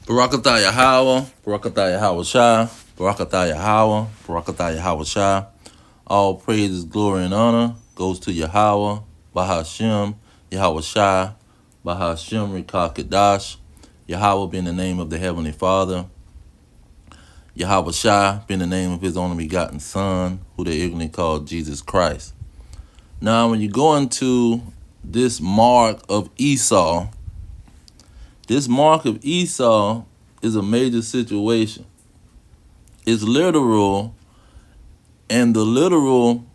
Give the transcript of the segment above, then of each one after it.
Barakatah YAHAWAH, Barakatah YAHAWAH, Barakatah YAHAWAH, Barakatah YAHAWAH. All praises, glory, and honor goes to Yahweh, Bahashem, Yahawah, Bahashem, Rekah Yahweh being the name of the Heavenly Father, Yahawah being the name of his only begotten Son, who they ignorantly called Jesus Christ. Now, when you go into this mark of Esau, this mark of Esau is a major situation. It's literal, and the literal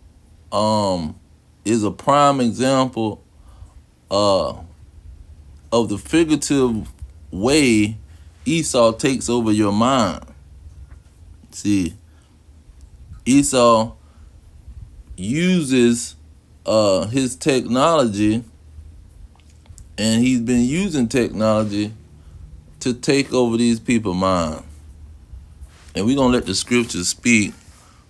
is a prime example of the figurative way Esau takes over your mind. See, Esau uses his technology, and he's been using technology to take over these people's mind. And we're going to let the scriptures speak,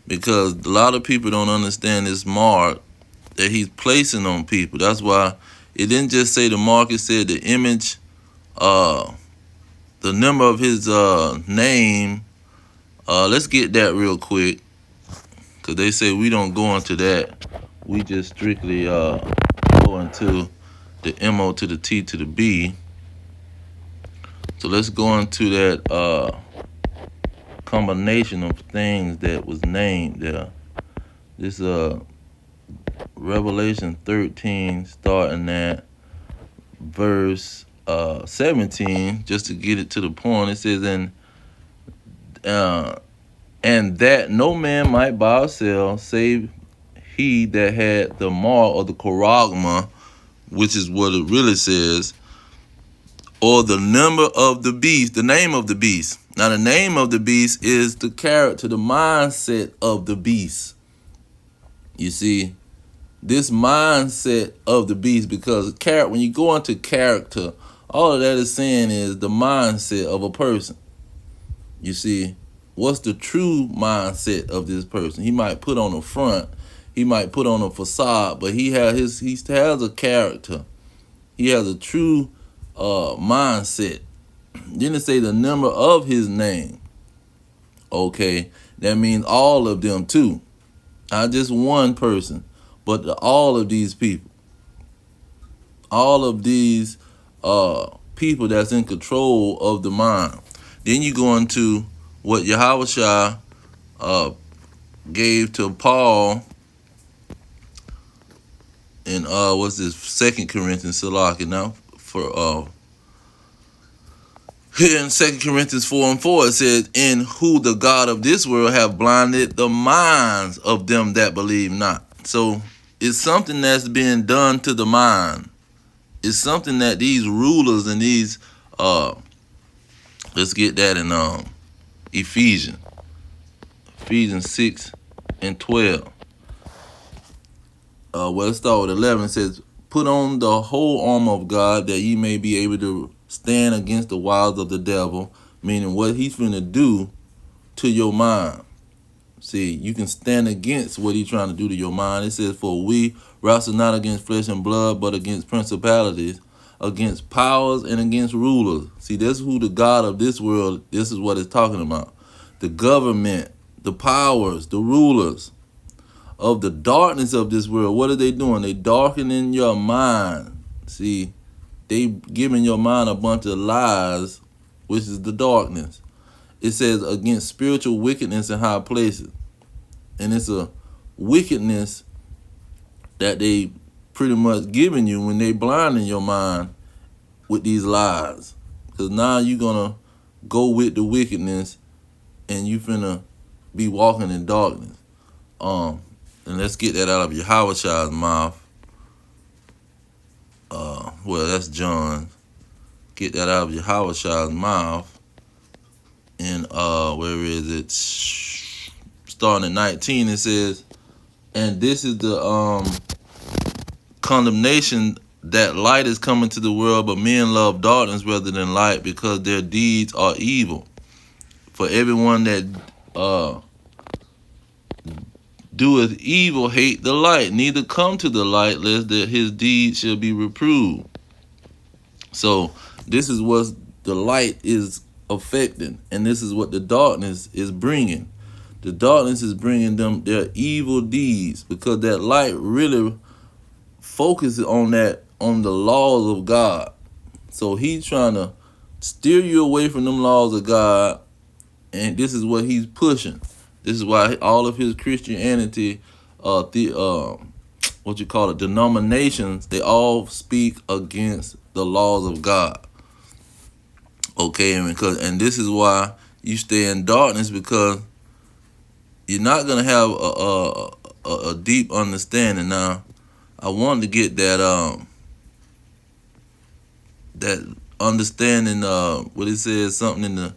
because a lot of people don't understand this mark that he's placing on people. That's why it didn't just say the mark, it said the image, the number of his name. Let's get that real quick, because they say we don't go into that. We just strictly go into the M-O to the T to the B. So let's go into that combination of things that was named there. This Revelation 13, starting at verse 17, just to get it to the point. It says, and that no man might buy or sell, save he that had the mark of the charagma, which is what it really says, or the number of the beast, the name of the beast. Now, the name of the beast is the character, the mindset of the beast. You see, this mindset of the beast, because when you go into character, all of that is saying is the mindset of a person. You see, what's the true mindset of this person? He might put on a front, he might put on a facade, but he has a character. He has a true mindset. Then it say the number of his name. Okay, that means all of them too, not just one person, but all of these people, all of these people that's in control of the mind. Then you go into what Yahawah gave to Paul in what's this, 2 Corinthians, Salaki now, for here in 2 Corinthians 4:4, it says, in who the God of this world have blinded the minds of them that believe not. So it's something that's being done to the mind. It's something that these rulers and these let's get that in Ephesians 6:12. Let's start with 11. It says, put on the whole armor of God, that ye may be able to stand against the wiles of the devil, meaning what he's going to do to your mind. See, you can stand against what he's trying to do to your mind. It says, for we wrestle not against flesh and blood, but against principalities, against powers, and against rulers. See, that's who the God of this world, this is what it's talking about. The government, the powers, the rulers of the darkness of this world. What are they doing? They darkening your mind. See, they giving your mind a bunch of lies, which is the darkness. It says against spiritual wickedness in high places. And it's a wickedness that they pretty much giving you when they blinding your mind with these lies. Because now you're going to go with the wickedness, and you finna be walking in darkness. And let's get that out of Yahawah's mouth. Well, that's John. Get that out of Yahawah's mouth. And where is it? Starting at 19, it says, and this is the condemnation, that light is coming to the world, but men love darkness rather than light, because their deeds are evil. For everyone that doeth evil hate the light, neither come to the light, lest that his deeds shall be reproved. So this is what the light is affecting, and this is what the darkness is bringing. The darkness is bringing them their evil deeds, because that light really focuses on the laws of God. So he's trying to steer you away from them laws of God, and this is what he's pushing. This is why all of his Christianity, what you call it, denominations, they all speak against the laws of God. Okay, and this is why you stay in darkness, because you're not gonna have a deep understanding. Now, I wanted to get that understanding. What it says, something in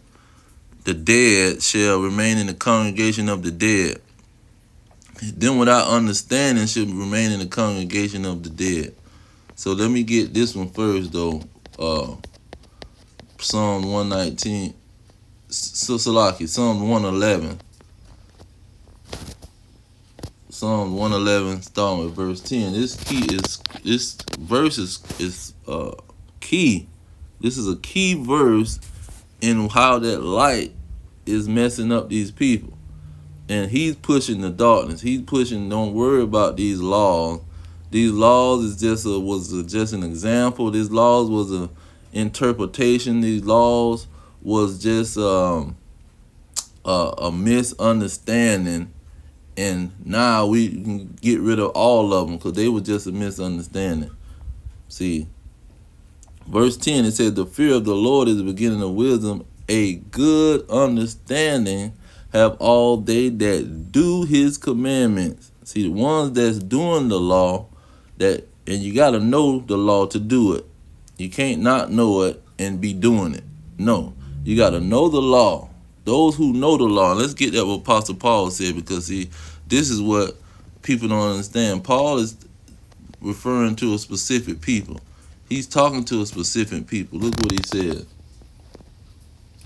the dead shall remain in the congregation of the dead. Then without understanding should remain in the congregation of the dead. So let me get this one first, though. Psalm 119, Salaki, Psalm 111. Psalm 111, starting with verse 10. This verse is key. This is a key verse in how that light is messing up these people. And he's pushing the darkness. He's pushing, don't worry about these laws. These laws is just an example. These laws was an interpretation. These laws was just a misunderstanding. And now we can get rid of all of them because they were just a misunderstanding. See, verse 10, it says, the fear of the Lord is the beginning of wisdom. A good understanding have all they that do his commandments. See, the ones that's doing the law, and you got to know the law to do it. You can't not know it and be doing it. No, you got to know the law. Those who know the law. Let's get that what Apostle Paul said, because see, this is what people don't understand. Paul is referring to a specific people. He's talking to a specific people. Look what he said.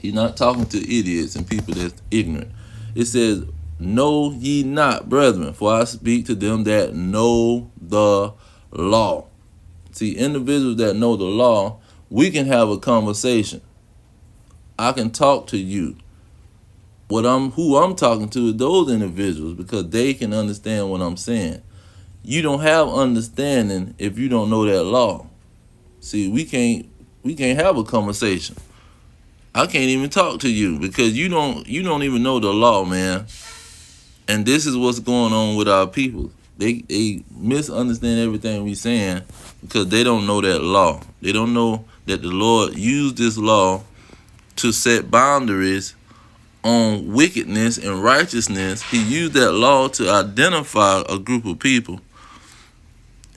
He's not talking to idiots and people that's ignorant. It says, know ye not, brethren, for I speak to them that know the law. See, individuals that know the law, we can have a conversation. I can talk to you. Who I'm talking to is those individuals, because they can understand what I'm saying. You don't have understanding if you don't know that law. See, we can't have a conversation. I can't even talk to you because you don't even know the law, man. And this is what's going on with our people. They misunderstand everything we saying because they don't know that law. They don't know that the Lord used this law to set boundaries on wickedness and righteousness. He used that law to identify a group of people.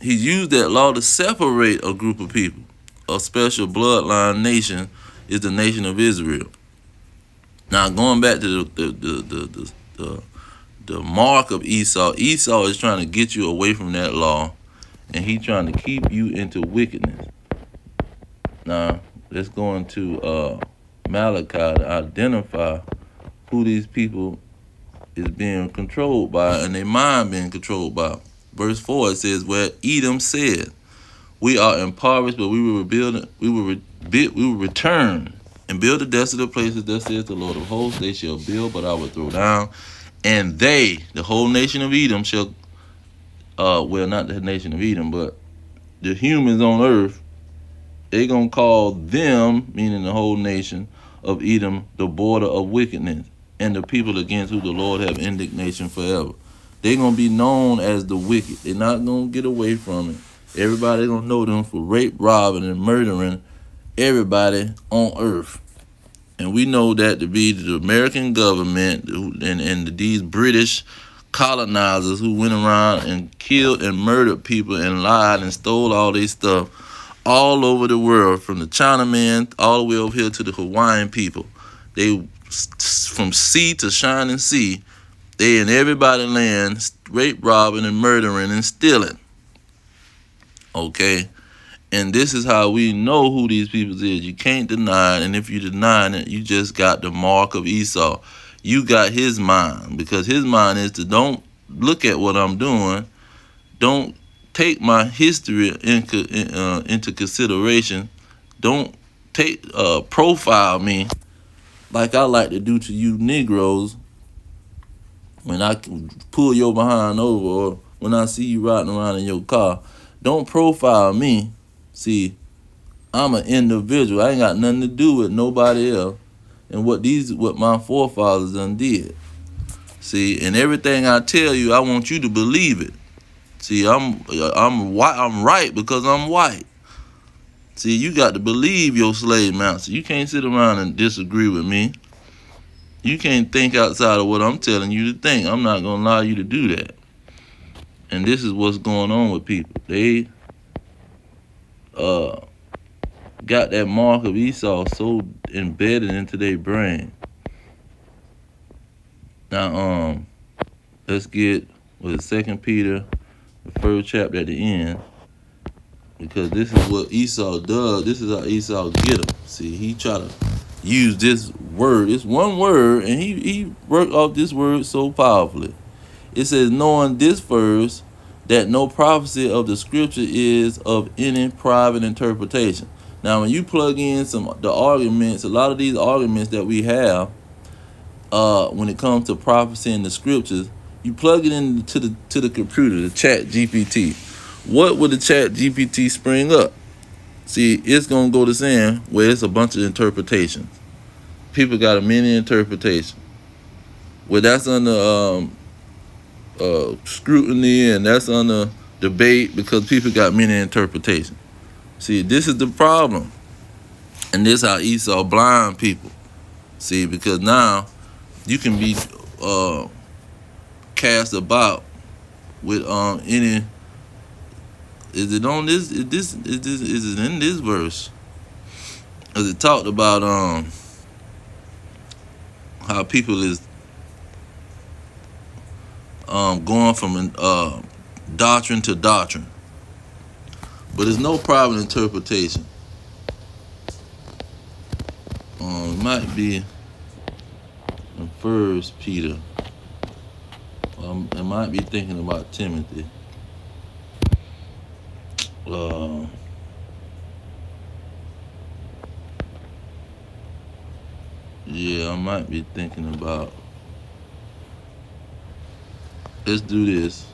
He used that law to separate a group of people. A special bloodline nation is the nation of Israel. Now, going back to the mark of Esau. Esau is trying to get you away from that law, and he's trying to keep you into wickedness. Now, let's go into Malachi to identify who these people is being controlled by and their mind being controlled by. Verse 4, it says, where Edom said, we are impoverished, but we will rebuild, we will return and build the desolate places. Thus says the Lord of hosts, they shall build, but I will throw down. And they, the whole nation of Edom, shall, well, not the nation of Edom, but the humans on earth, they're going to call them, meaning the whole nation of Edom, the border of wickedness, and the people against who the Lord have indignation forever. They're going to be known as the wicked. They're not going to get away from it. Everybody going to know them for rape, robbing, and murdering everybody on earth. And we know that to be the American government and these British colonizers who went around and killed and murdered people and lied and stole all their stuff all over the world, from the Chinaman all the way over here to the Hawaiian people. They, from sea to shining sea, they in everybody's land rape, robbing, and murdering and stealing. Okay? And this is how we know who these people is. You can't deny it. And if you deny it, you just got the mark of Esau. You got his mind, because his mind is to don't look at what I'm doing. Don't take my history into consideration. Don't profile me like I like to do to you Negroes when I pull your behind over, or when I see you riding around in your car. Don't profile me. See, I'm an individual. I ain't got nothing to do with nobody else and what my forefathers done did. See, and everything I tell you, I want you to believe it. See, I'm white. I'm right because I'm white. See, you got to believe your slave master. You can't sit around and disagree with me. You can't think outside of what I'm telling you to think. I'm not going to allow you to do that. And this is what's going on with people. They got that mark of Esau so embedded into their brain. Now, let's get with 2 Peter, the first chapter at the end, because this is what Esau does. This is how Esau get him. See, he try to use this word. It's one word, and he worked off this word so powerfully. It says, knowing this first, that no prophecy of the scripture is of any private interpretation. Now, when you plug in the arguments, a lot of these arguments that we have, when it comes to prophecy in the scriptures, you plug it into the computer, the chat GPT. What would the chat GPT spring up? See, it's going to go to saying, well, it's a bunch of interpretations. People got a many interpretation. Well, that's under scrutiny, and that's under debate because people got many interpretations. See, this is the problem. And this is how Esau blind people. See, because now you can be cast about with any. Is it on this? Is it in this verse? As it talked about how people is going from doctrine to doctrine, but there's no private interpretation. It might be in 1 Peter. I might be thinking about Timothy. Yeah, I might be thinking about. Let's do this.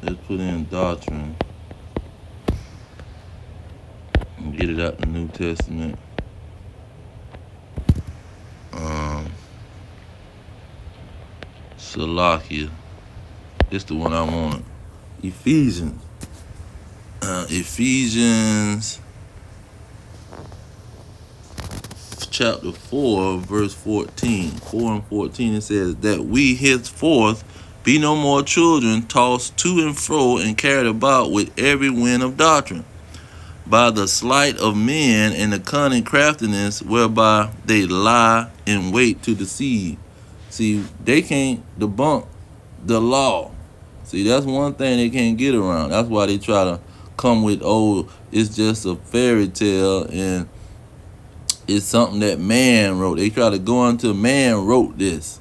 Let's put in doctrine and get it out the New Testament. Salakia. This the one I wanted. Ephesians. Ephesians chapter 4, verse 14. 4 and 14, it says, that we henceforth be no more children, tossed to and fro and carried about with every wind of doctrine, by the sleight of men and the cunning craftiness whereby they lie in wait to deceive. See, they can't debunk the law. See, that's one thing they can't get around. That's why they try to come with, oh, it's just a fairy tale and it's something that man wrote. They try to go into man wrote this.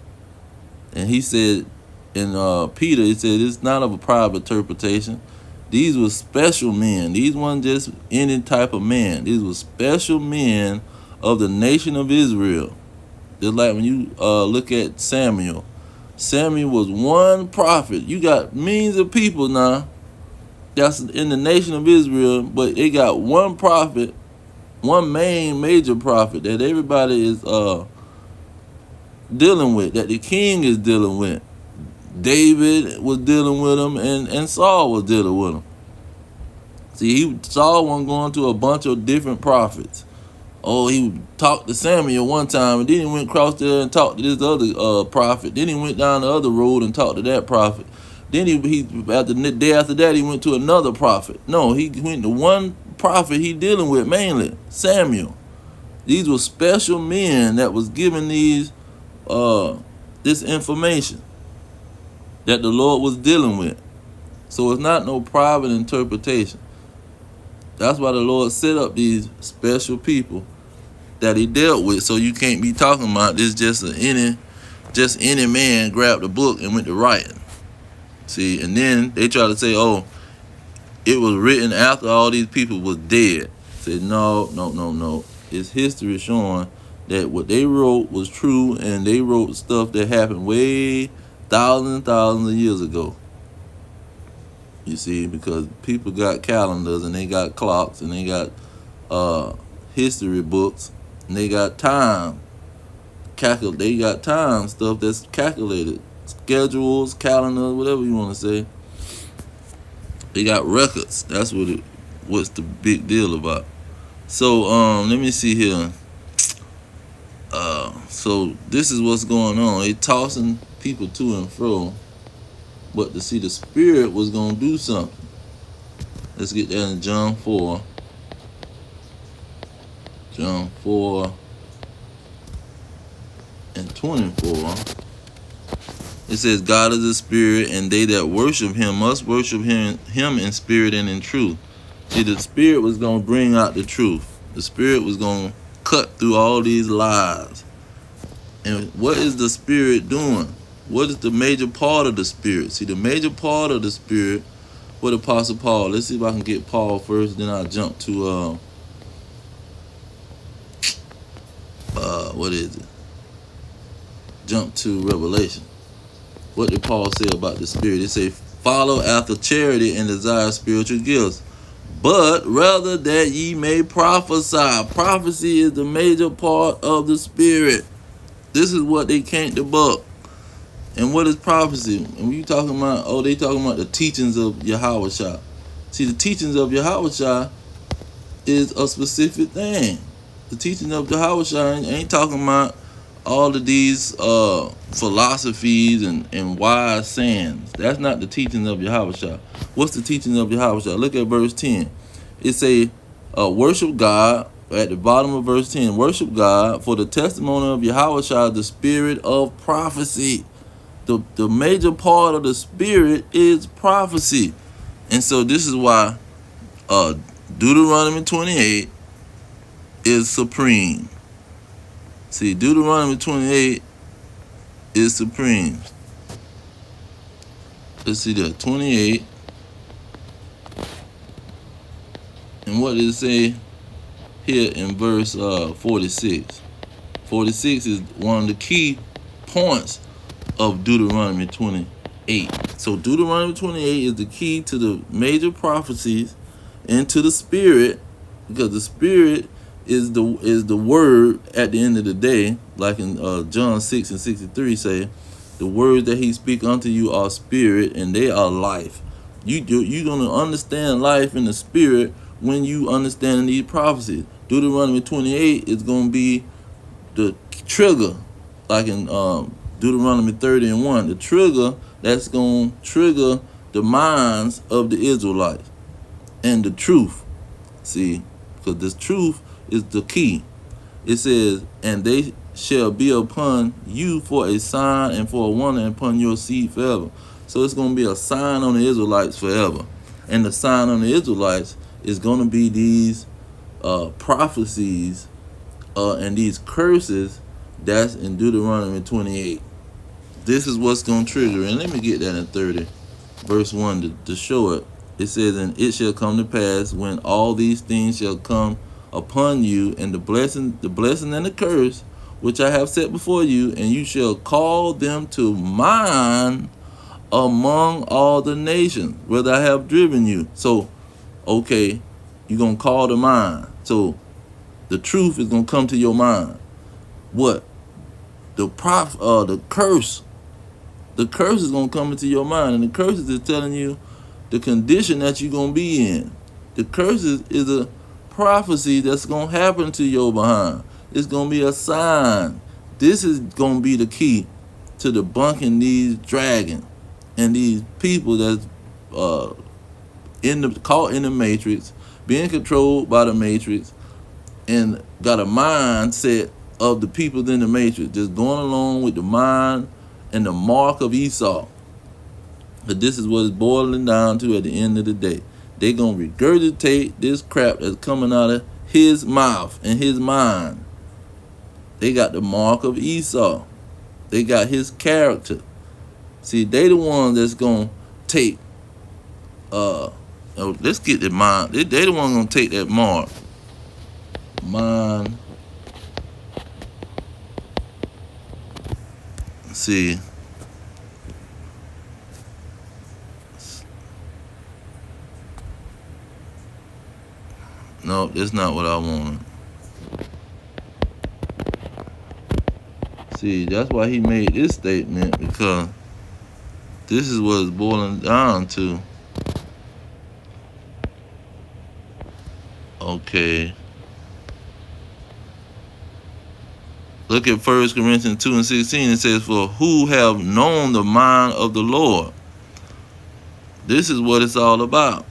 And he said in Peter, he said it's not of a private interpretation. These were special men. These weren't just any type of man. These were special men of the nation of Israel. Just like when you look at Samuel. Samuel was one prophet. You got millions of people now that's in the nation of Israel, but they got one prophet, one main major prophet that everybody is dealing with, that the king is dealing with. David was dealing with him, and Saul was dealing with him. See, Saul wasn't going to a bunch of different prophets. Oh, he talked to Samuel one time, and then he went across there and talked to this other prophet. Then he went down the other road and talked to that prophet. Then he after the day after that, he went to another prophet. No, he went to one prophet he dealing with mainly, Samuel. These were special men that was giving these this information that the Lord was dealing with. So it's not no private interpretation. That's why the Lord set up these special people that he dealt with. So you can't be talking about this just any man grabbed a book and went to writing. See, and then they try to say, oh, it was written after all these people was dead. Say no. It's history showing that what they wrote was true, and they wrote stuff that happened way thousands of years ago. You see, because people got calendars and they got clocks and they got history books and they got time. They got time stuff that's calculated. Schedules, calendars, whatever you want to say. They got records. That's what's the big deal about. So let me see here. So this is what's going on. They tossing people to and fro, but to see the Spirit was gonna do something. Let's get that in John 4. John 4 and 24. It says, God is a spirit, and they that worship him must worship him in spirit and in truth. See, the Spirit was going to bring out the truth. The Spirit was going to cut through all these lies. And what is the Spirit doing? What is the major part of the Spirit? See, the major part of the Spirit, what Apostle Paul, let's see if I can get Paul first, then I'll jump to, what is it? Jump to Revelation. What did Paul say about the Spirit? It say, follow after charity and desire spiritual gifts, but rather that ye may prophesy. Prophecy is the major part of the Spirit. This is what they can't debunk. And what is prophecy? And you talking about, they talking about the teachings of YAHAWAH. See, the teachings of YAHAWAH is a specific thing. The teaching of YAHAWAH ain't talking about all of these philosophies and wise sayings. That's not the teaching of YAHAWAH. What's the teaching of YAHAWAH? Look at verse 10. It say, worship God. At the bottom of verse 10, worship God, for the testimony of YAHAWAH, the spirit of prophecy. The major part of the Spirit is prophecy. And so this is why Deuteronomy 28 is supreme. See, Deuteronomy 28 is supreme. Let's see that, 28. And what does it say here in verse 46? 46 is one of the key points of Deuteronomy 28. So Deuteronomy 28 is the key to the major prophecies and to the Spirit, because the Spirit is the word at the end of the day, like in John 6 and 63 say, the words that he speak unto you are spirit and they are life. You're going to understand life in the Spirit when you understand these prophecies. Deuteronomy 28 is going to be the trigger, like in Deuteronomy 30 and 1, the trigger that's going to trigger the minds of the Israelites and the truth. See, because this truth is the key. It says, and they shall be upon you for a sign and for a wonder upon your seed forever. So it's going to be a sign on the Israelites forever. And the sign on the Israelites is going to be these prophecies and these curses that's in Deuteronomy 28. This is what's going to trigger. And let me get that in 30, verse 1 to show it. It says, and it shall come to pass when all these things shall come upon you, and the blessing and the curse which I have set before you, and you shall call them to mind among all the nations where I have driven you. So, okay, you're going to call to mind. So the truth is going to come to your mind. What? The curse. The curse is going to come into your mind, and the curse is telling you the condition that you're going to be in. The curse is a prophecy that's going to happen to your behind. It's going to be a sign. This is going to be the key to debunking these dragons and these people that's caught in the matrix, being controlled by the matrix, and got a mindset of the people in the matrix, just going along with the mind and the mark of Esau. But this is what it's boiling down to at the end of the day. They're going to regurgitate this crap that's coming out of his mouth and his mind. They got the mark of Esau. They got his character. See, they the ones that's going to take, let's get the mind. They the ones going to take that mark. mind. See. No, that's not what I wanted. See, that's why he made this statement, because this is what it's boiling down to. Okay. Look at 1 Corinthians 2 and 16. It says, for who have known the mind of the Lord? This is what it's all about.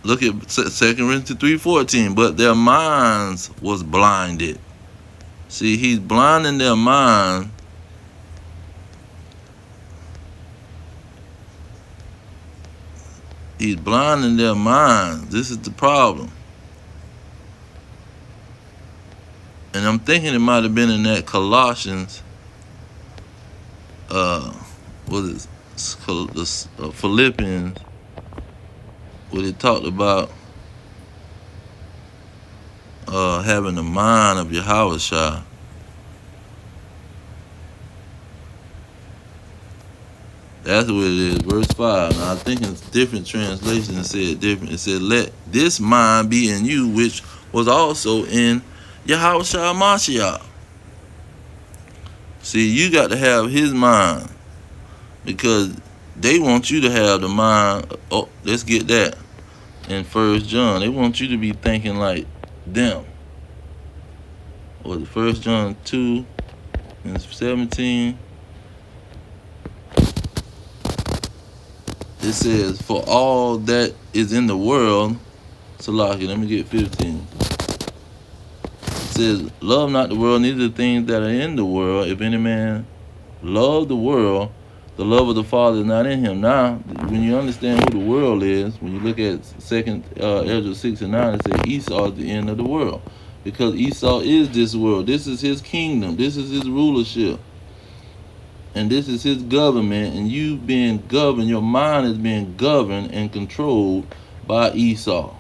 Look at 2 Corinthians 3:14. But their minds was blinded. See, he's blinding their mind. He's blinding their minds. This is the problem. And I'm thinking it might have been in that Colossians, Philippians, where it talked about having the mind of YAHAWAH. That's what it is, verse 5. Now I think in different translations it said different. It said, let this mind be in you, which was also in YAHAWAH Mashiach. See, you got to have his mind, because they want you to have the mind. Oh, let's get that in 1 John. They want you to be thinking like them. Or 1 John 2 and 17. It says, for all that is in the world, Salaki, let me get 15. It says, love not the world, neither the things that are in the world. If any man love the world, the love of the Father is not in him. Now, when you understand who the world is, when you look at 2 Ezra 6 and 9, it says Esau is the end of the world. Because Esau is this world. This is his kingdom. This is his rulership. And this is his government, and you being governed, your mind is being governed and controlled by Esau.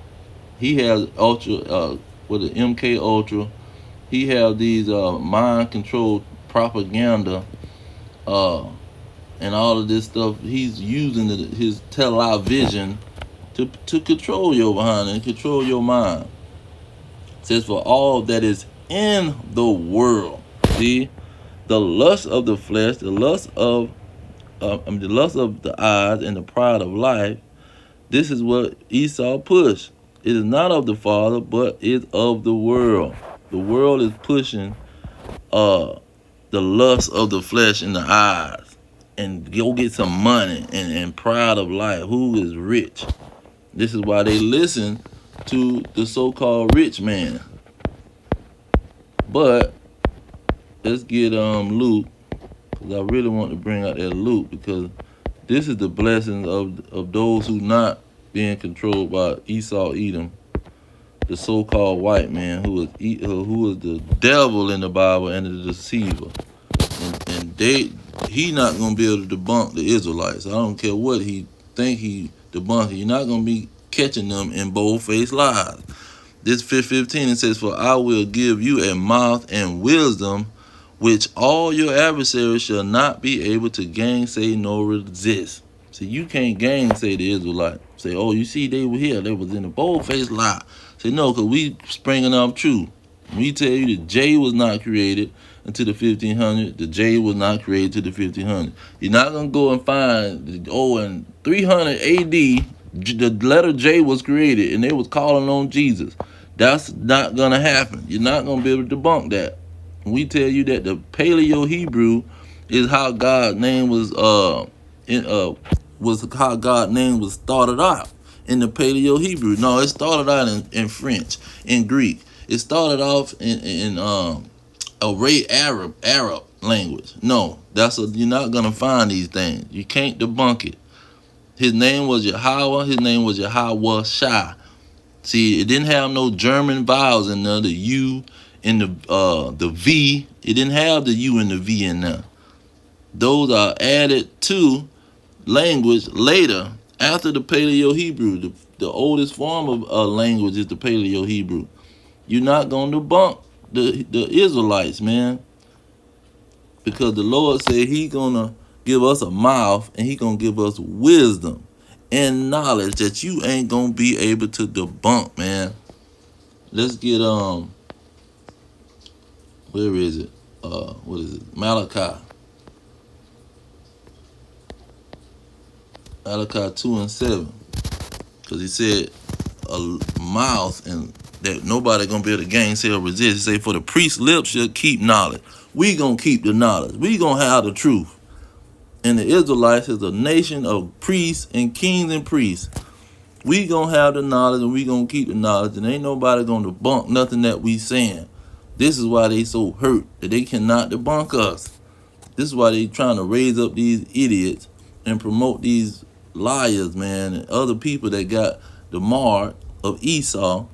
He has ultra, with the MK Ultra, he have these mind controlled propaganda, and all of this stuff. He's using his television to control your behind and control your mind. It says, for all that is in the world. See? The lust of the flesh, the lust of the eyes, and the pride of life. This is what Esau pushed. It is not of the Father, but is of the world. The world is pushing the lust of the flesh and the eyes, and go get some money, and pride of life. Who is rich? This is why they listen to the so-called rich man. But let's get Luke, because I really want to bring out that Luke, because this is the blessings of those who not being controlled by Esau Edom, the so-called white man, who is the devil in the Bible and the deceiver. And he not going to be able to debunk the Israelites. I don't care what he think he debunking. You're not going to be catching them in bold-faced lies. This 15, it says, for I will give you a mouth and wisdom, which all your adversaries shall not be able to gainsay nor resist. See, you can't gainsay the Israelites. Say, oh, you see, they were here. They was in a bold-faced lie. Say, no, because we springing up true. We tell you the J was not created until the 1500. The J was not created until the 1500. You're not going to go and find, in 300 AD, the letter J was created, and they was calling on Jesus. That's not going to happen. You're not going to be able to debunk that. We tell you that the Paleo-Hebrew is how God's name was how God's name was started out in the Paleo-Hebrew. No, it started out in French, in Greek. It started off in Arab language. No, you're not gonna find these things. You can't debunk it. His name was YAHAWAH. His name was YAHAWAH. See, it didn't have no German vowels in there. The U and the V. It didn't have the U and the V in there. Those are added to language later After the Paleo-Hebrew, the oldest form of language is the Paleo-Hebrew. You're not going to debunk the Israelites, man, because the Lord said He gonna give us a mouth and He gonna give us wisdom and knowledge that you ain't gonna be able to debunk, man. Let's get where is it? What is it? Malachi 2:7, because he said a mouth and that nobody gonna be able to gainsay or resist. He say, for the priest's lips shall keep knowledge. We gonna keep the knowledge. We gonna have the truth. And the Israelites is a nation of priests and kings and priests. We gonna have the knowledge and we gonna keep the knowledge, and ain't nobody gonna debunk nothing that we saying. This is why they so hurt that they cannot debunk us. This is why they trying to raise up these idiots and promote these liars, man, and other people that got the mark of Esau.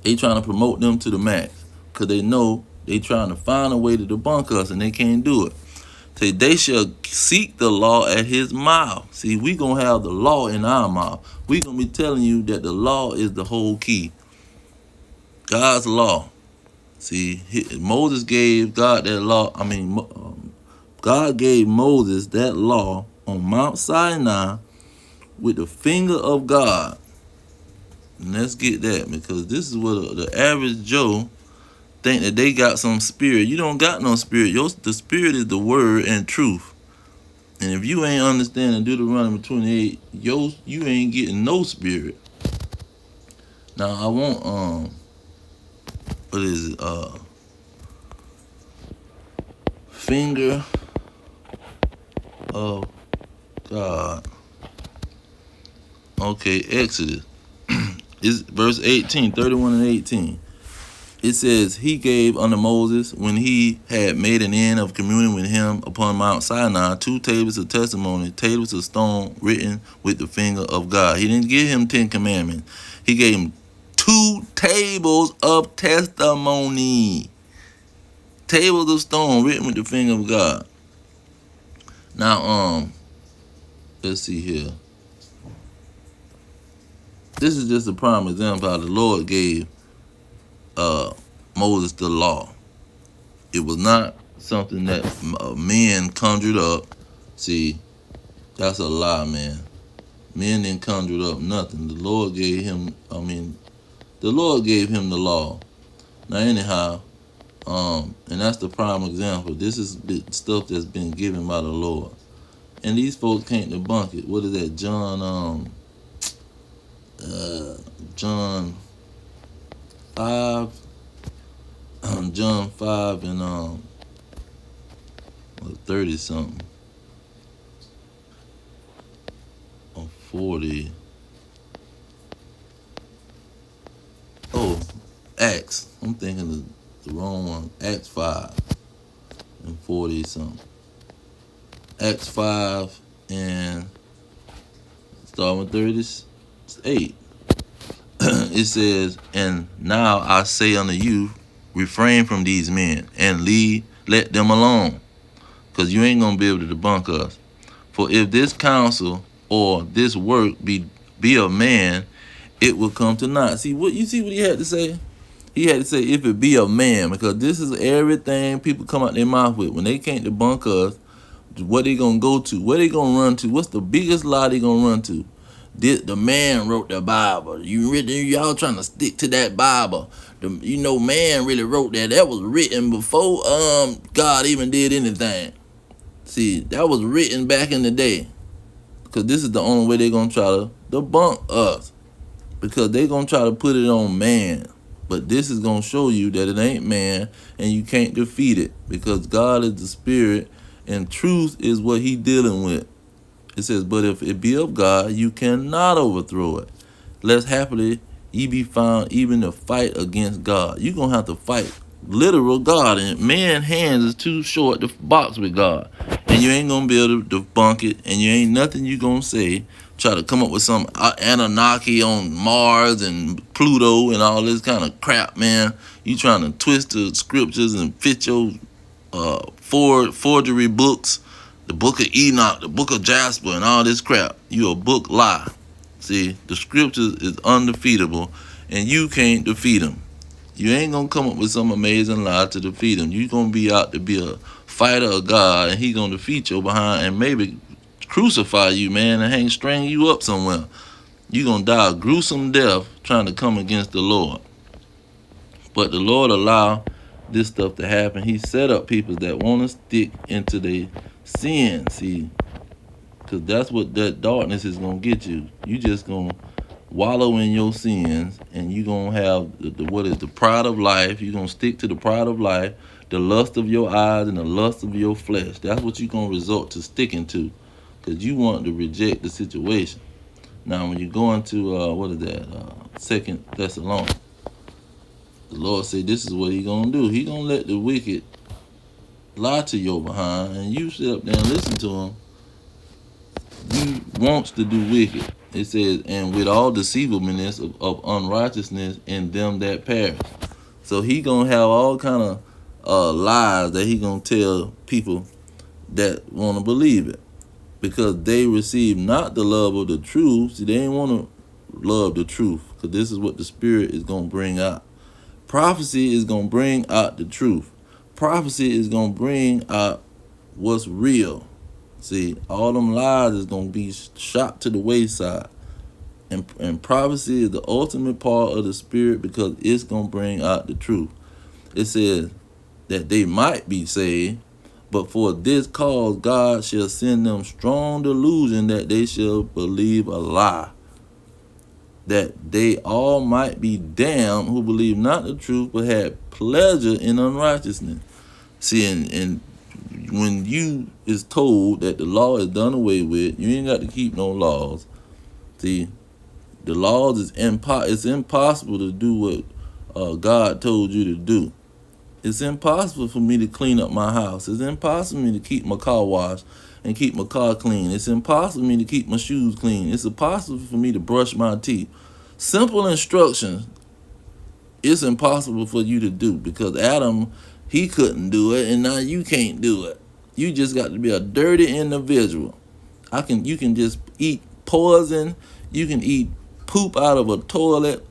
They trying to promote them to the max because they know they trying to find a way to debunk us and they can't do it. Say, they shall seek the law at his mouth. See, we going to have the law in our mouth. We going to be telling you that the law is the whole key. God's law. See, Moses gave God that law. God gave Moses that law on Mount Sinai with the finger of God. And let's get that, because this is what the average Joe think, that they got some spirit. You don't got no spirit. The spirit is the word and truth. And if you ain't understanding Deuteronomy 28, you ain't getting no spirit. Now I want what is it? Finger of God. Okay, Exodus. It's verse 18, 31 and 18. It says, he gave unto Moses, when he had made an end of communing with him upon Mount Sinai, 2 tables of testimony, tables of stone written with the finger of God. He didn't give him 10 commandments. He gave him 2 tables of testimony. Tables of stone written with the finger of God. Now, let's see here. This is just a prime example how the Lord gave Moses the law. It was not something that men conjured up. See, that's a lie, man. Men didn't conjure up nothing. The Lord gave him, the Lord gave him the law. Now, anyhow, and that's the prime example. This is the stuff that's been given by the Lord. And these folks can't debunk it. What is that? John 5. John 5 and 30 something. Or 40. Oh, Acts. I'm thinking the wrong one. Acts 5 and 40 something. Acts 5 and starting with 38. It says, and now I say unto you, refrain from these men and let them alone, because you ain't gonna be able to debunk us. For if this counsel or this work be of man, it will come to naught. See what he had to say? He had to say, if it be of man, because this is everything people come out their mouth with. When they can't debunk us, what they gonna go to? Where they gonna run to? What's the biggest lie they gonna run to? The man wrote the Bible. Y'all trying to stick to that Bible. Man really wrote that. That was written before God even did anything. See, that was written back in the day. Because this is the only way they're going to try to debunk us. Because they're going to try to put it on man. But this is going to show you that it ain't man and you can't defeat it. Because God is the spirit and truth is what he dealing with. It says, but if it be of God, you cannot overthrow it. Lest happily ye be found even to fight against God. You're going to have to fight literal God. And man's hands is too short to box with God. And you ain't going to be able to debunk it. And you ain't nothing you going to say. Try to come up with some Anunnaki on Mars and Pluto and all this kind of crap, man. You trying to twist the scriptures and fit your forgery books the book of Enoch, the book of Jasper, and all this crap. You a book lie. See, the scriptures is undefeatable, and you can't defeat them. You ain't gonna come up with some amazing lie to defeat him. You gonna be out to be a fighter of God, and he gonna defeat your behind and maybe crucify you, man, and string you up somewhere. You gonna die a gruesome death trying to come against the Lord. But the Lord allow this stuff to happen. He set up people that want to stick into their sin. See, because that's what that darkness is gonna get you. You just gonna wallow in your sins, and you gonna have what is the pride of life. You gonna stick to the pride of life, the lust of your eyes, and the lust of your flesh. That's what you gonna resort to sticking to, because you want to reject the situation. Now, when you go into what is that? 2 Thessalonians. The Lord said this is what He gonna do. He gonna let the wicked lie to your behind, and you sit up there and listen to him. You wants to do wicked. It says, and with all deceivableness of unrighteousness in them that perish. So he gonna have all kind of lies that he gonna tell people that want to believe it, because they receive not the love of the truth. See, they ain't want to love the truth, because this is what the Spirit is gonna bring out. Prophecy is gonna bring out the truth. Prophecy is gonna bring out what's real. See, all them lies is going to be shot to the wayside. And prophecy is the ultimate part of the Spirit, because it's going to bring out the truth. It says that they might be saved, but for this cause God shall send them strong delusion that they shall believe a lie, that they all might be damned who believe not the truth, but had pleasure in unrighteousness. See, and when you is told that the law is done away with, you ain't got to keep no laws. See, the laws is it's impossible to do what God told you to do. It's impossible for me to clean up my house. It's impossible for me to keep my car washed and keep my car clean. It's impossible for me to keep my shoes clean. It's impossible for me to brush my teeth. Simple instructions, it's impossible for you to do, because Adam, he couldn't do it, and now you can't do it. You just got to be a dirty individual. You can just eat poison. You can eat poop out of a toilet.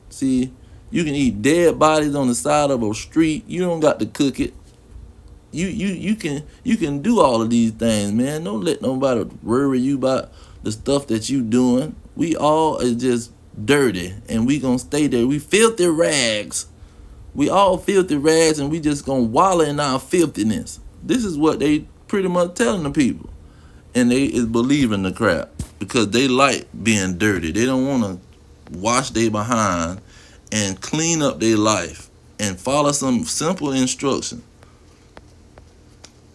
See, you can eat dead bodies on the side of a street. You don't got to cook it. You can do all of these things, man. Don't let nobody worry you about the stuff that you doing. We all is just dirty, and we gonna stay there. We filthy rags. We all filthy rags, and we just gonna wallow in our filthiness. This is what they pretty much telling the people, and they is believing the crap, because they like being dirty. They don't want to wash their behind and clean up their life and follow some simple instruction.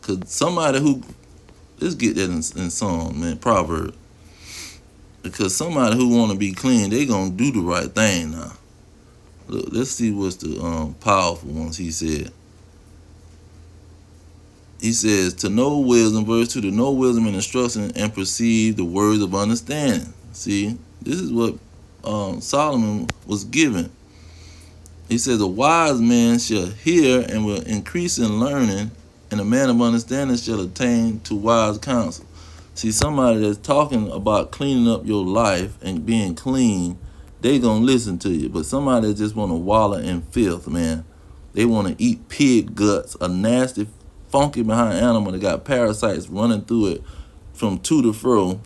Because somebody who, let's get that in song, man, proverb. Because somebody who want to be clean, they gonna do the right thing now. Look, let's see what's the powerful ones he said. He says, to know wisdom, verse 2, to know wisdom and instruction and perceive the words of understanding. See, this is what Solomon was given. He says, a wise man shall hear and will increase in learning, and a man of understanding shall attain to wise counsel. See, somebody that's talking about cleaning up your life and being clean, they gonna listen to you. But somebody that just want to wallow in filth, man, they want to eat pig guts, a nasty, funky behind animal that got parasites running through it from to to fro,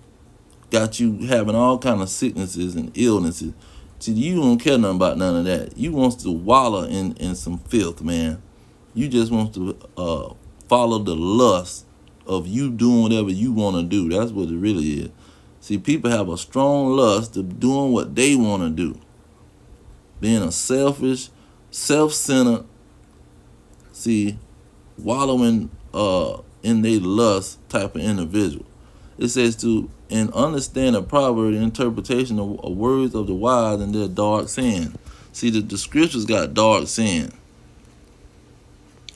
got you having all kind of sicknesses and illnesses. See, you don't care nothing about none of that. You want to wallow in some filth, man. You just want to follow the lust of you doing whatever you want to do. That's what it really is. See, people have a strong lust of doing what they want to do. Being a selfish, self-centered, see, wallowing in their lust type of individual. It says to and understand a proverb, the interpretation of words of the wise and their dark sin. See, the scriptures got dark sin.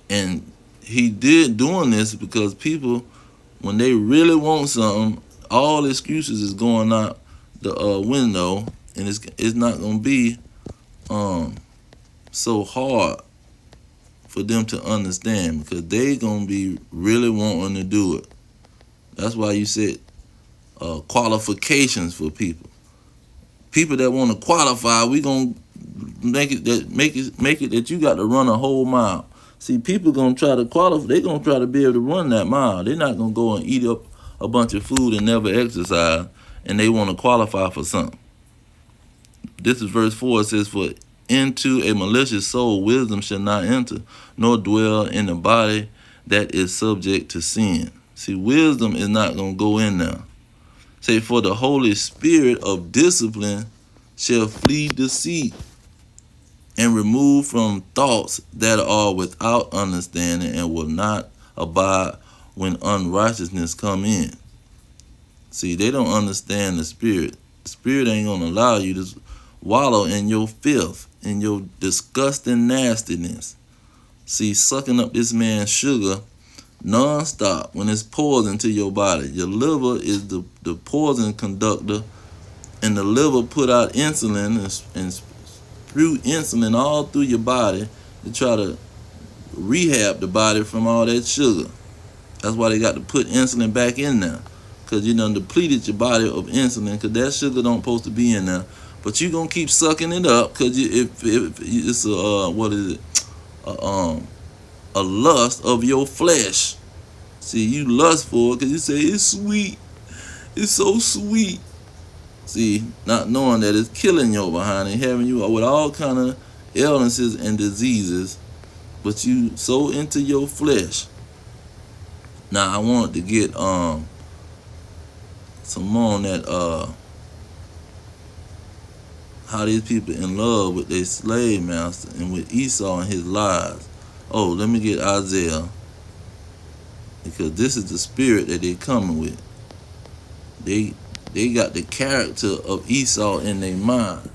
And he did doing this because people, when they really want something, all excuses is going out the window, and it's not gonna be so hard for them to understand, because they gonna be really wanting to do it. That's why you set qualifications for people. People that want to qualify, we gonna make it that you got to run a whole mile. See, people gonna try to qualify. They gonna try to be able to run that mile. They're not gonna go and eat up a bunch of food and never exercise, and they want to qualify for something. This is verse 4. It says, "For into a malicious soul wisdom shall not enter, nor dwell in the body that is subject to sin." See, wisdom is not gonna go in there. Say, "For the Holy Spirit of discipline shall flee deceit, and remove from thoughts that are without understanding, and will not abide when unrighteousness come in." See, they don't understand the Spirit. The Spirit ain't gonna allow you to wallow in your filth, in your disgusting nastiness. See, sucking up this man's sugar non-stop when it's poison to your body. Your liver is the poison conductor, and the liver put out insulin and spew insulin all through your body to try to rehab the body from all that sugar. That's why they got to put insulin back in there, because you done depleted your body of insulin, because that sugar don't supposed to be in there. But you gonna keep sucking it up, because if it's a lust of your flesh. See, you lust for it because you say it's sweet. It's so sweet. See, not knowing that it's killing your behind and having you with all kind of illnesses and diseases, but you so into your flesh. Now I wanted to get some more on that how these people in love with their slave master and with Esau and his lies. Oh, let me get Isaiah, because this is the spirit that they coming with. They got the character of Esau in their mind.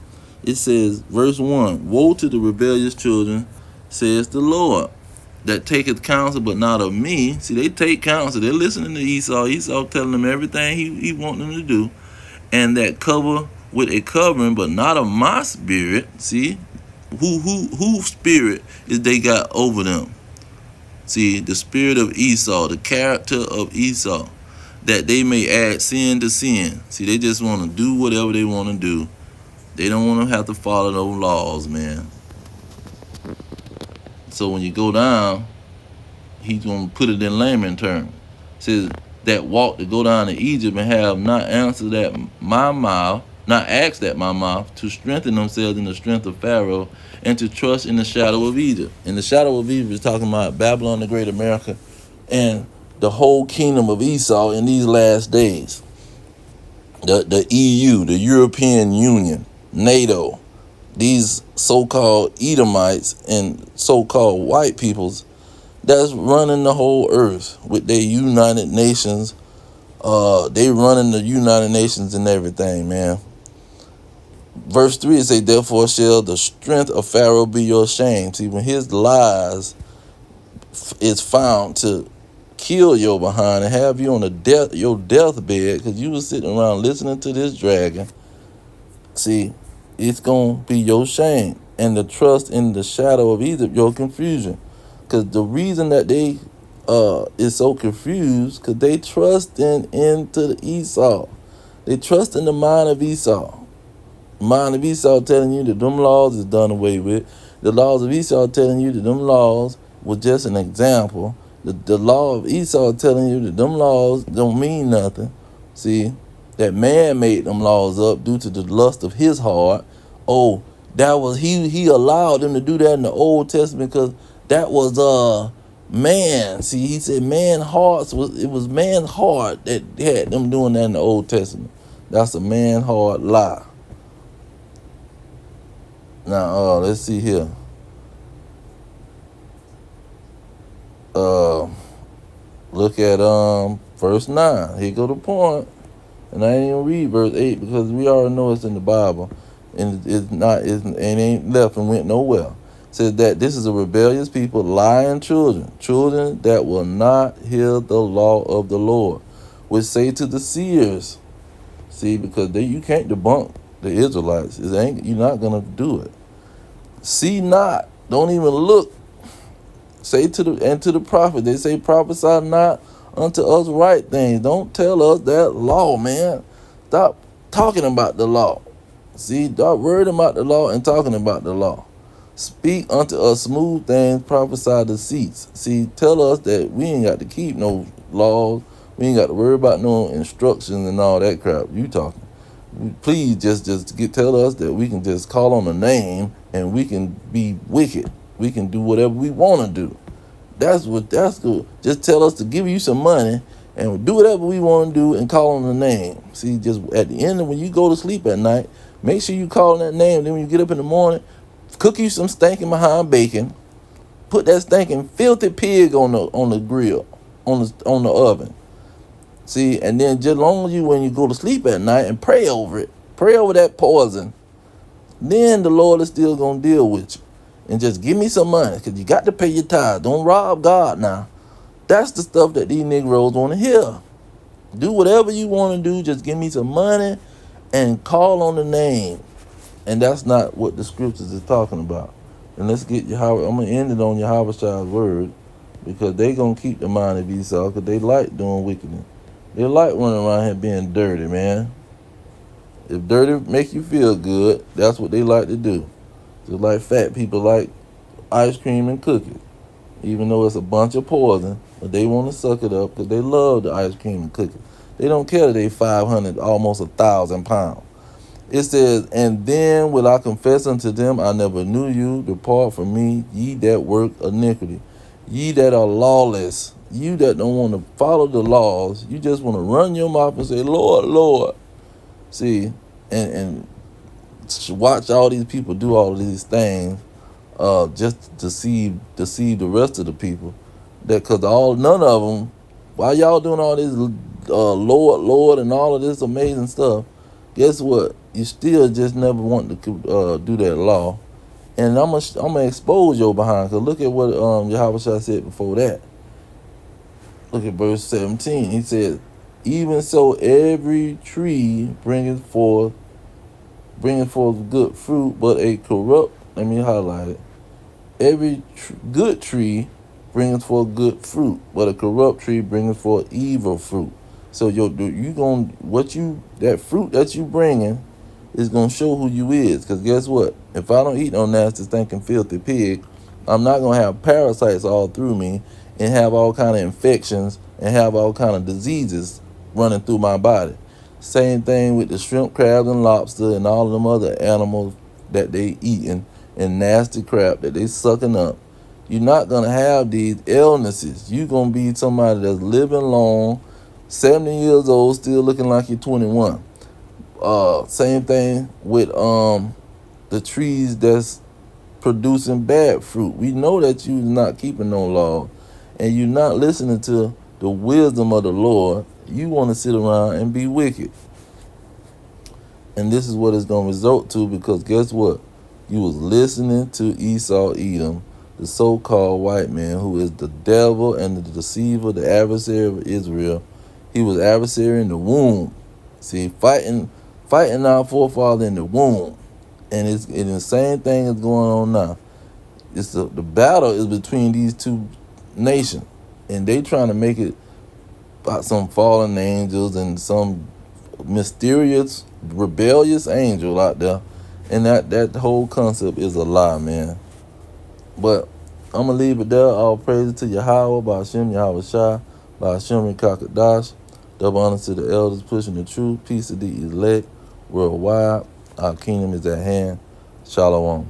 It says, verse 1, "Woe to the rebellious children, says the Lord, that taketh counsel, but not of me." See, they take counsel. They're listening to Esau. Esau telling them everything he want them to do. "And that cover with a covering, but not of my spirit." See, whose spirit is they got over them? See, the spirit of Esau, the character of Esau, "that they may add sin to sin." See, they just want to do whatever they want to do. They don't want to have to follow those laws, man. So when you go down, he's going to put it in layman terms. It says, "That walk to go down to Egypt and have not answered at my mouth, not asked at my mouth, to strengthen themselves in the strength of Pharaoh, and to trust in the shadow of Egypt." And the shadow of Egypt is talking about Babylon the Great America and the whole kingdom of Esau in these last days. The EU, the European Union, NATO, these so-called Edomites and so-called white peoples that's running the whole earth with their United Nations. They running the United Nations and everything, man. Verse 3, it say, "Therefore shall the strength of Pharaoh be your shame." See, when his lies is found to kill your behind and have you on your deathbed because you was sitting around listening to this dragon, see, it's going to be your shame. "And the trust in the shadow of Egypt, your confusion." Because the reason that they is so confused, because they trusting into Esau. They trust in the mind of Esau. The mind of Esau telling you that them laws is done away with. The laws of Esau telling you that them laws was just an example. The law of Esau telling you that them laws don't mean nothing. See, that man made them laws up due to the lust of his heart. Oh, that was he allowed them to do that in the Old Testament because that was man. See, he said it was man's heart that had them doing that in the Old Testament. That's a man heart lie. Now, let's see here. Look at verse 9. Here go the point. And I ain't even read verse 8 because we already know it's in the Bible. And it ain't left and went nowhere. It says that this is a rebellious people, lying children that will not hear the law of the Lord, which say to the seers. See, because you can't debunk the Israelites. You're not gonna do it. "See not," don't even look. "Say to the prophet," they say, "prophesy not unto us right things. Don't tell us that law, man. Stop talking about the law. See, stop worrying about the law and talking about the law. Speak unto us smooth things, prophesy deceits. See, tell us that we ain't got to keep no laws. We ain't got to worry about no instructions and all that crap you talking. Please just tell us that we can just call on the name and we can be wicked. We can do whatever we want to do. That's good. Just tell us to give you some money and do whatever we want to do and call on the name. See, just at the end of when you go to sleep at night, make sure you call on that name. Then when you get up in the morning, cook you some stinking behind bacon. Put that stinking filthy pig on the grill, on the oven. See, and then just long as you when you go to sleep at night and pray over it, pray over that poison, then the Lord is still gonna deal with you. And just give me some money, because you got to pay your tithes. Don't rob God now. That's the stuff that these Negroes want to hear. Do whatever you want to do. Just give me some money and call on the name. And that's not what the scriptures is talking about. And let's get Yahweh. I'm going to end it on Yahawah's word, because they going to keep the mind of Esau, because they like doing wickedness. They like running around here being dirty, man. If dirty make you feel good, that's what they like to do. Just like fat people like ice cream and cookies. Even though it's a bunch of poison, but they want to suck it up because they love the ice cream and cookies. They don't care that they 500, almost 1,000 pounds. It says, and then will I confess unto them, I never knew you. Depart from me, ye that work iniquity. Ye that are lawless. You that don't want to follow the laws. You just want to run your mouth and say, Lord, Lord. See, and watch all these people do all of these things, just to deceive the rest of the people. That because none of them, while y'all doing all this, Lord, and all of this amazing stuff, guess what? You still just never want to do that law. And I'm gonna expose your behind. Cause look at what Yahweh said before that. Look at verse 17. He said, even so every tree bringeth forth good fruit, but a corrupt, let me highlight it. Every good tree bringeth forth good fruit, but a corrupt tree bringeth forth evil fruit. So that fruit that you bringing is gonna show who you is. Cause guess what? If I don't eat no nasty stinking filthy pig, I'm not gonna have parasites all through me and have all kind of infections and have all kind of diseases running through my body. Same thing with the shrimp, crabs, and lobster and all of them other animals that they eating and nasty crap that they sucking up. You're not going to have these illnesses. You're going to be somebody that's living long, 70 years old, still looking like you're 21. Same thing with the trees that's producing bad fruit. We know that you're not keeping no law and you're not listening to the wisdom of the Lord. You want to sit around and be wicked. And this is what it's going to result to, because guess what? You was listening to Esau, Edom, the so-called white man, who is the devil and the deceiver, the adversary of Israel. He was adversary in the womb. See, fighting our forefather in the womb. And the same thing is going on now. It's the battle is between these two nations. And they trying to make it about some fallen angels and some mysterious, rebellious angel out there. And that whole concept is a lie, man. But I'm going to leave it there. All praise to Yahawah, by Hashem, Yahweh Shai, by Hashem, Kakadash. Double honor to the elders pushing the truth. Peace to the elect worldwide. Our kingdom is at hand. Shalom.